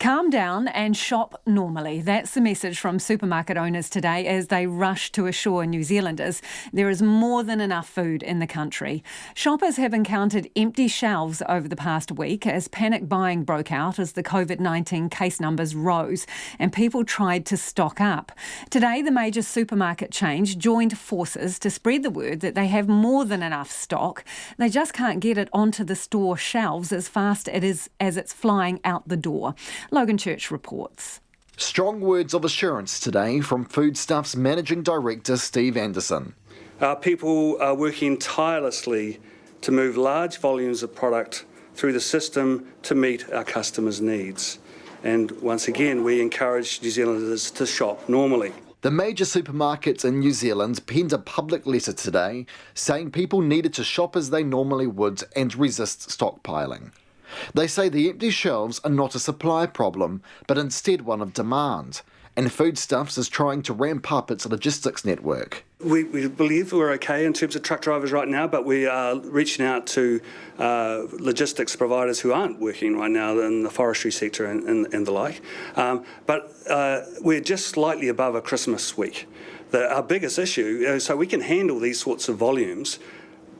Calm down and shop normally. That's the message from supermarket owners today as they rush to assure New Zealanders there is more than enough food in the country. Shoppers have encountered empty shelves over the past week as panic buying broke out as the Covid-19 case numbers rose and people tried to stock up. Today, the major supermarket chains joined forces to spread the word that they have more than enough stock. They just can't get it onto the store shelves as fast as it's flying out the door. Logan Church reports. Strong words of assurance today from Foodstuffs Managing Director Steve Anderson. Our people are working tirelessly to move large volumes of product through the system to meet our customers' needs. And once again, we encourage New Zealanders to shop normally. The major supermarkets in New Zealand penned a public letter today saying people needed to shop as they normally would and resist stockpiling. They say the empty shelves are not a supply problem, but instead one of demand, and Foodstuffs is trying to ramp up its logistics network. We believe we're okay in terms of truck drivers right now, but we are reaching out to logistics providers who aren't working right now in the forestry sector and the like. But we're just slightly above a Christmas week. Our biggest issue, so we can handle these sorts of volumes,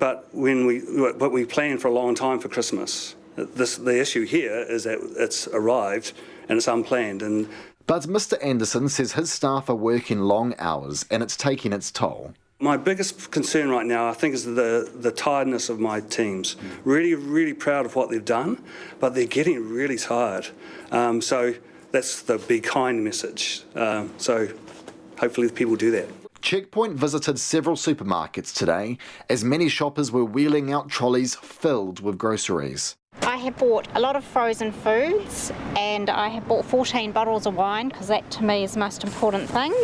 but we plan for a long time for Christmas. The issue here is that it's arrived and it's unplanned. But Mr. Anderson says his staff are working long hours and it's taking its toll. My biggest concern right now, I think, is the tiredness of my teams. Really, really proud of what they've done, but they're getting really tired. So that's the be kind message. So hopefully people do that. Checkpoint visited several supermarkets today as many shoppers were wheeling out trolleys filled with groceries. I have bought a lot of frozen foods and I have bought 14 bottles of wine because that to me is the most important thing.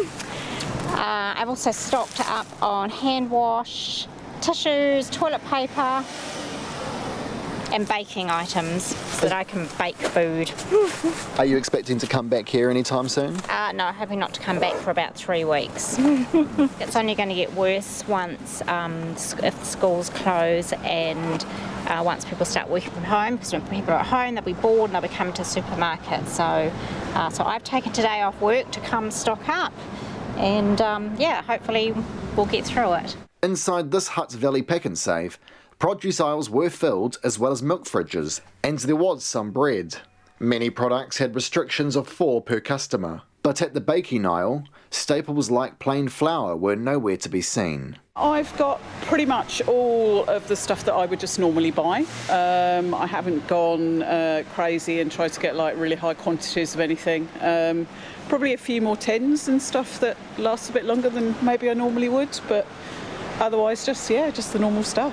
I've also stocked up on hand wash, tissues, toilet paper and baking items so that I can bake food. Are you expecting to come back here anytime soon? No, hoping not to come back for about 3 weeks. It's only going to get worse once if schools close and once people start working from home, because when people are at home they'll be bored and they'll be coming to supermarkets. So I've taken today off work to come stock up and hopefully we'll get through it. Inside this Hutt Valley Pack and Save, produce aisles were filled as well as milk fridges, and there was some bread. Many products had restrictions of 4 per customer, but at the baking aisle, staples like plain flour were nowhere to be seen. I've got pretty much all of the stuff that I would just normally buy. I haven't gone crazy and tried to get like really high quantities of anything. Probably a few more tins and stuff that lasts a bit longer than maybe I normally would, but otherwise just the normal stuff.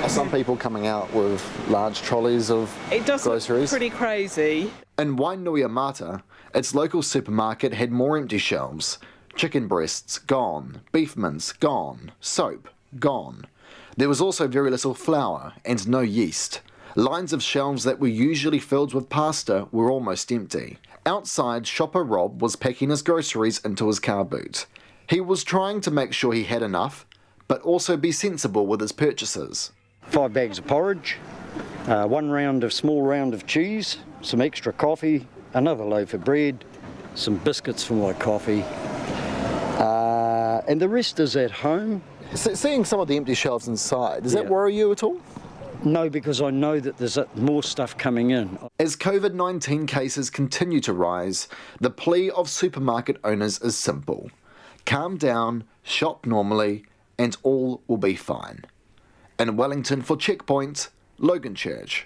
Are some people coming out with large trolleys of groceries? It does look pretty crazy. In Wainui Yamata, its local supermarket had more empty shelves. Chicken breasts gone, beef mince gone, soap gone. There was also very little flour and no yeast. Lines of shelves that were usually filled with pasta were almost empty. Outside, shopper Rob was packing his groceries into his car boot. He was trying to make sure he had enough, but also be sensible with his purchases. 5 bags of porridge, 1 small round of cheese, some extra coffee, another loaf of bread, some biscuits for my coffee, and the rest is at home. Seeing some of the empty shelves inside, does that worry you at all? No, because I know that there's more stuff coming in. As COVID-19 cases continue to rise, the plea of supermarket owners is simple. Calm down, shop normally, and all will be fine. In Wellington for Checkpoint, Logan Church.